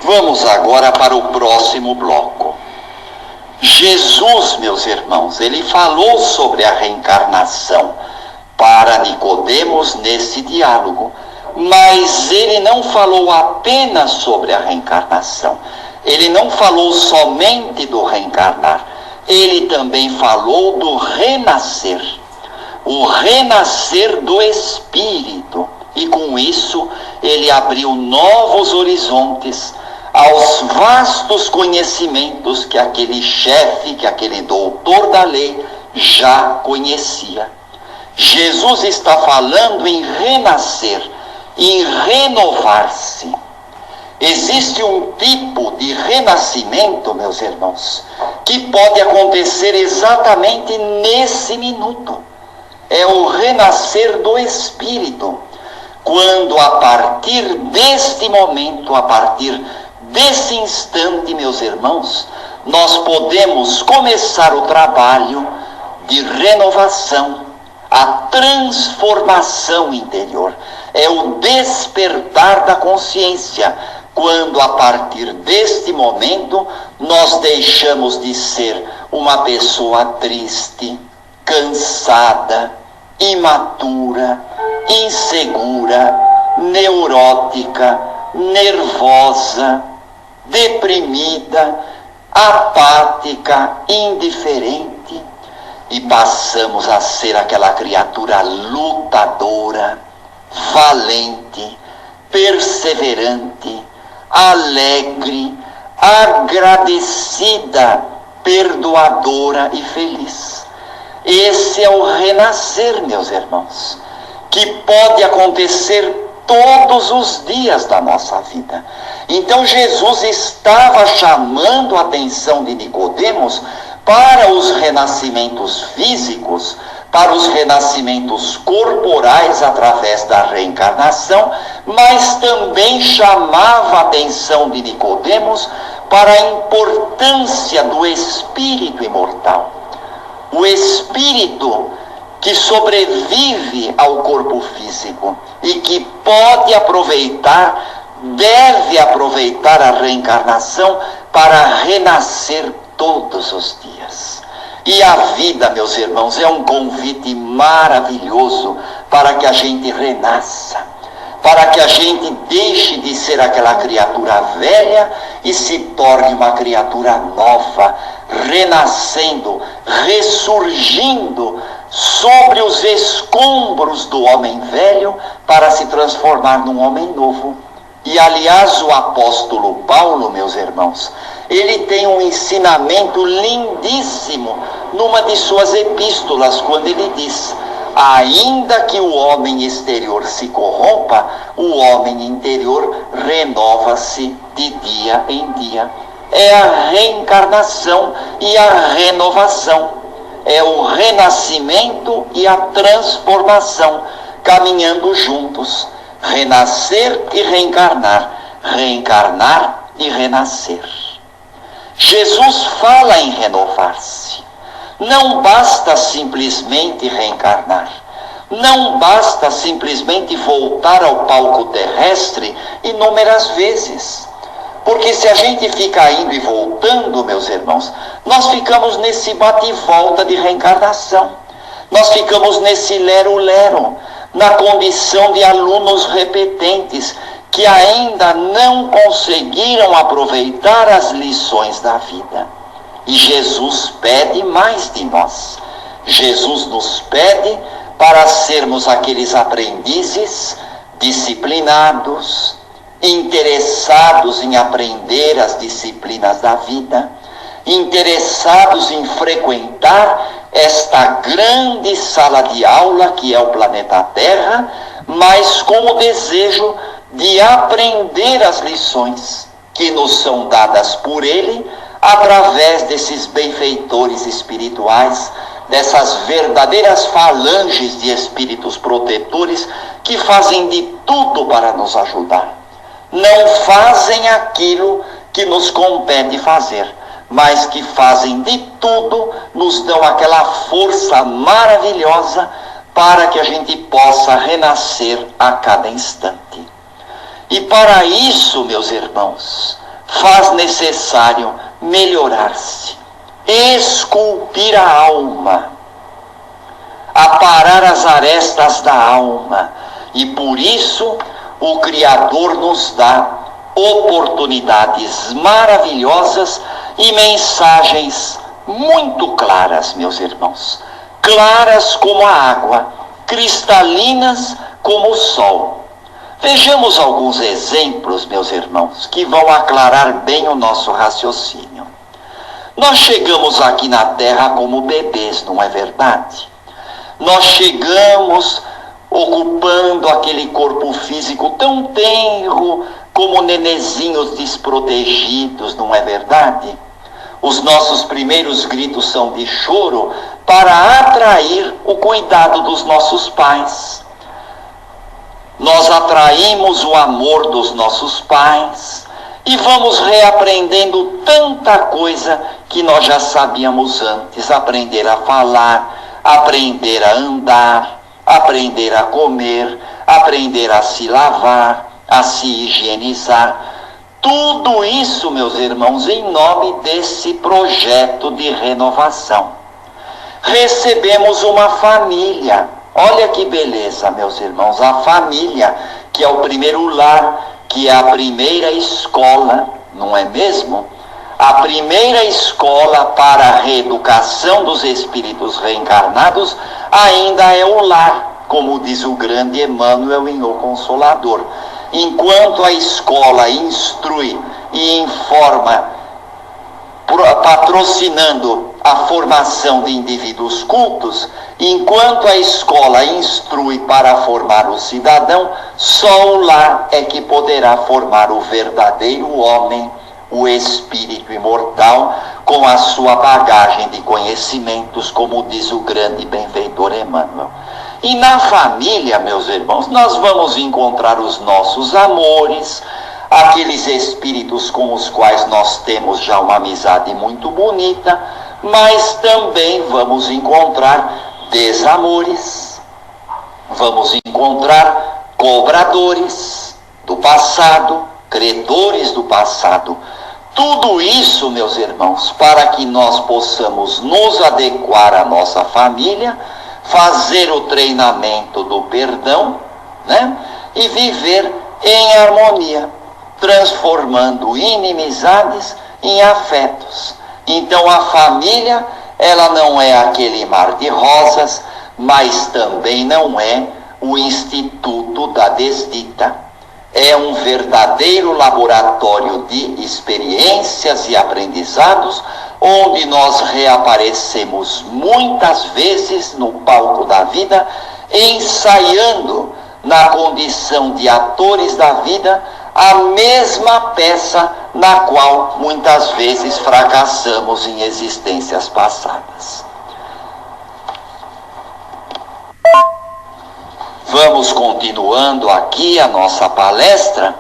Vamos agora para o próximo bloco. Jesus, meus irmãos, ele falou sobre a reencarnação para Nicodemos nesse diálogo, mas ele não falou apenas sobre a reencarnação, ele não falou somente do reencarnar, ele também falou do renascer, o renascer do Espírito, e com isso ele abriu novos horizontes aos vastos conhecimentos que aquele chefe, que aquele doutor da lei já conhecia. Jesus está falando em renascer, em renovar-se. Existe um tipo de renascimento, meus irmãos, que pode acontecer exatamente nesse minuto. É o renascer do Espírito, quando a partir deste momento, a partir desse instante, meus irmãos, nós podemos começar o trabalho de renovação, a transformação interior. É o despertar da consciência, quando a partir deste momento nós deixamos de ser uma pessoa triste, cansada, imatura, insegura, neurótica, nervosa, deprimida, apática, indiferente, e passamos a ser aquela criatura lutadora, valente, perseverante, alegre, agradecida, perdoadora e feliz. Esse é o renascer, meus irmãos, que pode acontecer todos os dias da nossa vida. Então Jesus estava chamando a atenção de Nicodemos para os renascimentos físicos, para os renascimentos corporais através da reencarnação, mas também chamava a atenção de Nicodemos para a importância do espírito imortal. O espírito que sobrevive ao corpo físico e que pode aproveitar, deve aproveitar a reencarnação para renascer todos os dias. E a vida, meus irmãos, é um convite maravilhoso para que a gente renasça, para que a gente deixe de ser aquela criatura velha e se torne uma criatura nova, renascendo, ressurgindo sobre os escombros do homem velho para se transformar num homem novo. E aliás, o apóstolo Paulo, meus irmãos, ele tem um ensinamento lindíssimo numa de suas epístolas, quando ele diz: ainda que o homem exterior se corrompa, o homem interior renova-se de dia em dia. É a reencarnação e a renovação, é o renascimento e a transformação, caminhando juntos. Renascer e reencarnar, reencarnar e renascer. Jesus fala em renovar-se. Não basta simplesmente reencarnar. Não basta simplesmente voltar ao palco terrestre inúmeras vezes. Porque se a gente fica indo e voltando, meus irmãos, nós ficamos nesse bate-volta de reencarnação. Nós ficamos nesse lero-lero, na condição de alunos repetentes que ainda não conseguiram aproveitar as lições da vida. E Jesus pede mais de nós. Jesus nos pede para sermos aqueles aprendizes disciplinados, interessados em aprender as disciplinas da vida, interessados em frequentar esta grande sala de aula que é o planeta Terra, mas com o desejo de aprender as lições que nos são dadas por Ele através desses benfeitores espirituais, dessas verdadeiras falanges de espíritos protetores que fazem de tudo para nos ajudar. Não fazem aquilo que nos compete fazer, mas que fazem de tudo, nos dão aquela força maravilhosa para que a gente possa renascer a cada instante. E para isso, meus irmãos, faz necessário melhorar-se, esculpir a alma, aparar as arestas da alma, e por isso o Criador nos dá oportunidades maravilhosas e mensagens muito claras, meus irmãos, claras como a água, cristalinas como o sol. Vejamos alguns exemplos, meus irmãos, que vão aclarar bem o nosso raciocínio. Nós chegamos aqui na Terra como bebês, não é verdade? Nós chegamos ocupando aquele corpo físico tão tenro, como nenezinhos desprotegidos, não é verdade? Os nossos primeiros gritos são de choro para atrair o cuidado dos nossos pais. Nós atraímos o amor dos nossos pais e vamos reaprendendo tanta coisa que nós já sabíamos antes. Aprender a falar, aprender a andar, aprender a comer, aprender a se lavar, a se higienizar. Tudo isso, meus irmãos, em nome desse projeto de renovação. Recebemos uma família. Olha que beleza, meus irmãos, a família, que é o primeiro lar, que é a primeira escola, não é mesmo? A primeira escola para a reeducação dos espíritos reencarnados ainda é o lar, como diz o grande Emmanuel em O Consolador. Enquanto a escola instrui e informa, patrocinando a formação de indivíduos cultos, enquanto a escola instrui para formar o cidadão, só o lar é que poderá formar o verdadeiro homem, o espírito imortal, com a sua bagagem de conhecimentos, como diz o grande benfeitor Emmanuel. E na família, meus irmãos, nós vamos encontrar os nossos amores, aqueles espíritos com os quais nós temos já uma amizade muito bonita, mas também vamos encontrar desamores, vamos encontrar cobradores do passado, credores do passado. Tudo isso, meus irmãos, para que nós possamos nos adequar à nossa família, fazer o treinamento do perdão, né? E viver em harmonia, transformando inimizades em afetos. Então a família, ela não é aquele mar de rosas, mas também não é o instituto da desdita. É um verdadeiro laboratório de experiências e aprendizados, onde nós reaparecemos muitas vezes no palco da vida, ensaiando na condição de atores da vida a mesma peça na qual muitas vezes fracassamos em existências passadas. Vamos continuando aqui a nossa palestra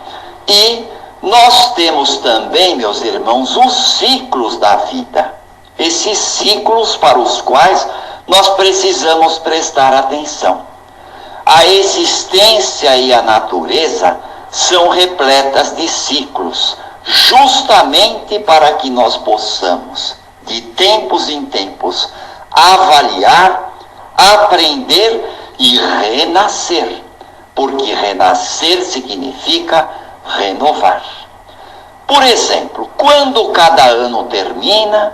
e nós temos também, meus irmãos, os ciclos da vida. Esses ciclos para os quais nós precisamos prestar atenção. A existência e a natureza são repletas de ciclos, justamente para que nós possamos, de tempos em tempos, avaliar, aprender e renascer, porque renascer significa renovar. Por exemplo, quando cada ano termina,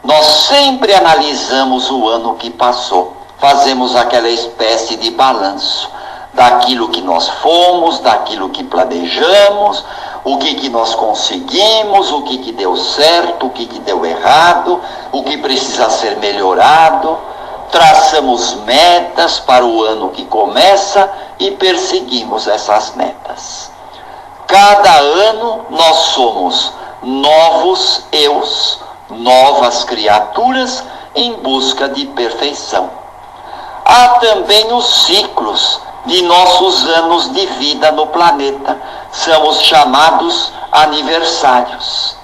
nós sempre analisamos o ano que passou, fazemos aquela espécie de balanço daquilo que nós fomos, daquilo que planejamos, o que nós conseguimos, o que deu certo, o que deu errado, o que precisa ser melhorado. Traçamos metas para o ano que começa e perseguimos essas metas. Cada ano nós somos novos eus, novas criaturas em busca de perfeição. Há também os ciclos de nossos anos de vida no planeta. São os chamados aniversários.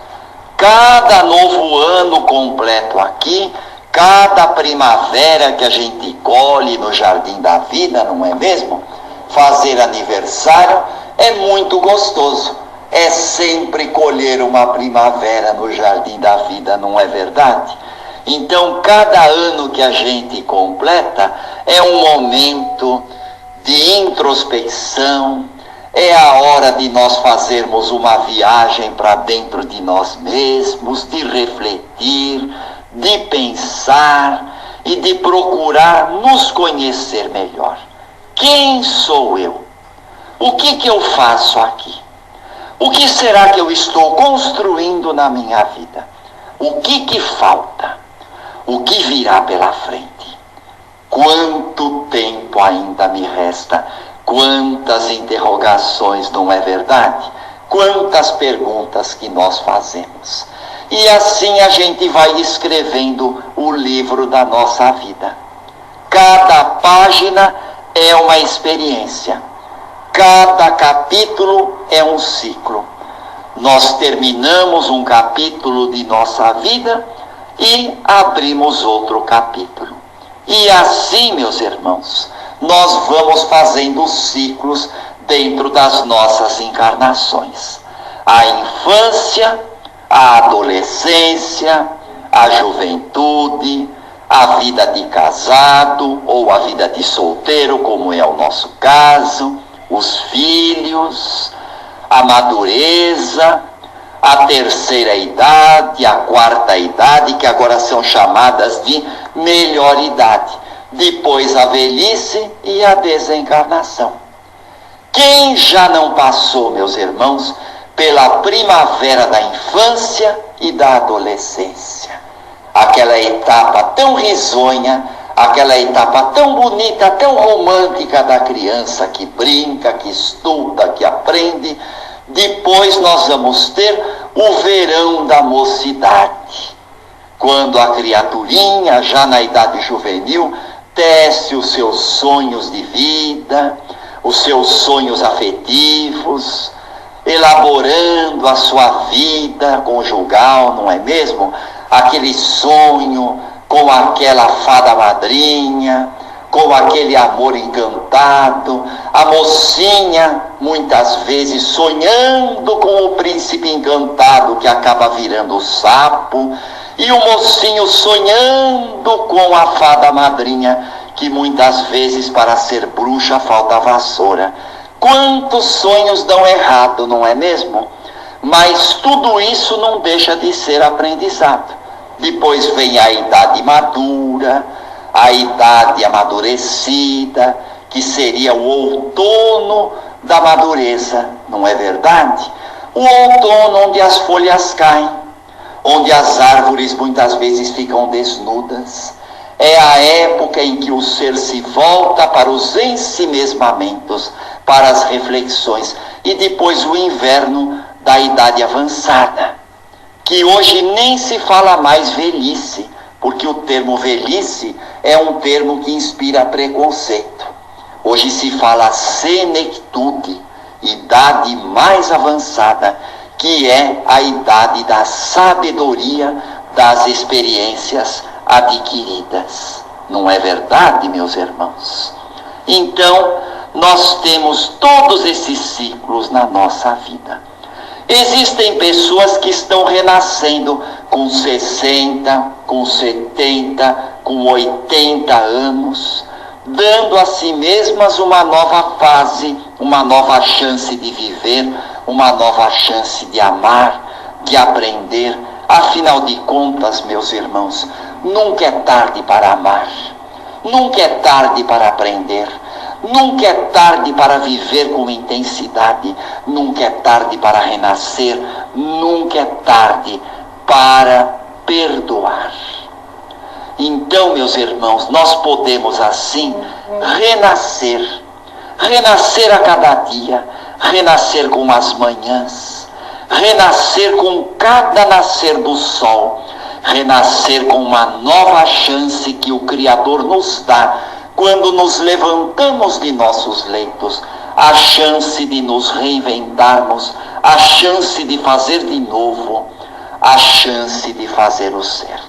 Cada novo ano completo aqui, cada primavera que a gente colhe no jardim da vida, não é mesmo? Fazer aniversário é muito gostoso. É é sempre colher uma primavera no jardim da vida, não é verdade? Então, cada ano que a gente completa é um momento de introspecção, é a hora de nós fazermos uma viagem para dentro de nós mesmos, de refletir, de pensar e de procurar nos conhecer melhor. Quem sou eu? O que eu faço aqui? O que será que eu estou construindo na minha vida? O que falta? O que virá pela frente? Quanto tempo ainda me resta? Quantas interrogações, não é verdade? Quantas perguntas que nós fazemos. E assim a gente vai escrevendo o livro da nossa vida. Cada página é uma experiência. Cada capítulo é um ciclo. Nós terminamos um capítulo de nossa vida e abrimos outro capítulo. E assim, meus irmãos, nós vamos fazendo ciclos dentro das nossas encarnações. A infância, a adolescência, a juventude, a vida de casado ou a vida de solteiro, como é o nosso caso, os filhos, a madureza, a terceira idade, a quarta idade, que agora são chamadas de melhor idade. Depois a velhice e a desencarnação. Quem já não passou, meus irmãos, pela primavera da infância e da adolescência? Aquela etapa tão risonha, aquela etapa tão bonita, tão romântica da criança que brinca, que estuda, que aprende. Depois nós vamos ter o verão da mocidade, quando a criaturinha, já na idade juvenil, tece os seus sonhos de vida, os seus sonhos afetivos, elaborando a sua vida conjugal, não é mesmo? Aquele sonho com aquela fada madrinha, com aquele amor encantado, a mocinha muitas vezes sonhando com o príncipe encantado que acaba virando o sapo, e o mocinho sonhando com a fada madrinha, que muitas vezes para ser bruxa falta vassoura. Quantos sonhos dão errado, não é mesmo? Mas tudo isso não deixa de ser aprendizado. Depois vem a idade madura, a idade amadurecida, que seria o outono da madureza, não é verdade? O outono onde as folhas caem, onde as árvores muitas vezes ficam desnudas. É a época em que o ser se volta para os ensimesmamentos, para as reflexões. E depois o inverno da idade avançada, que hoje nem se fala mais velhice, porque o termo velhice é um termo que inspira preconceito. Hoje se fala senectude, idade mais avançada, que é a idade da sabedoria das experiências adquiridas. Não é verdade, meus irmãos? Então, nós temos todos esses ciclos na nossa vida. Existem pessoas que estão renascendo com 60, com 70, com 80 anos, dando a si mesmas uma nova fase, uma nova chance de viver, uma nova chance de amar, de aprender. Afinal de contas, meus irmãos, nunca é tarde para amar, nunca é tarde para aprender, nunca é tarde para viver com intensidade, nunca é tarde para renascer, nunca é tarde para perdoar. Então, meus irmãos, nós podemos assim renascer, renascer a cada dia, renascer com as manhãs, renascer com cada nascer do sol, renascer com uma nova chance que o Criador nos dá quando nos levantamos de nossos leitos, a chance de nos reinventarmos, a chance de fazer de novo, a chance de fazer o certo.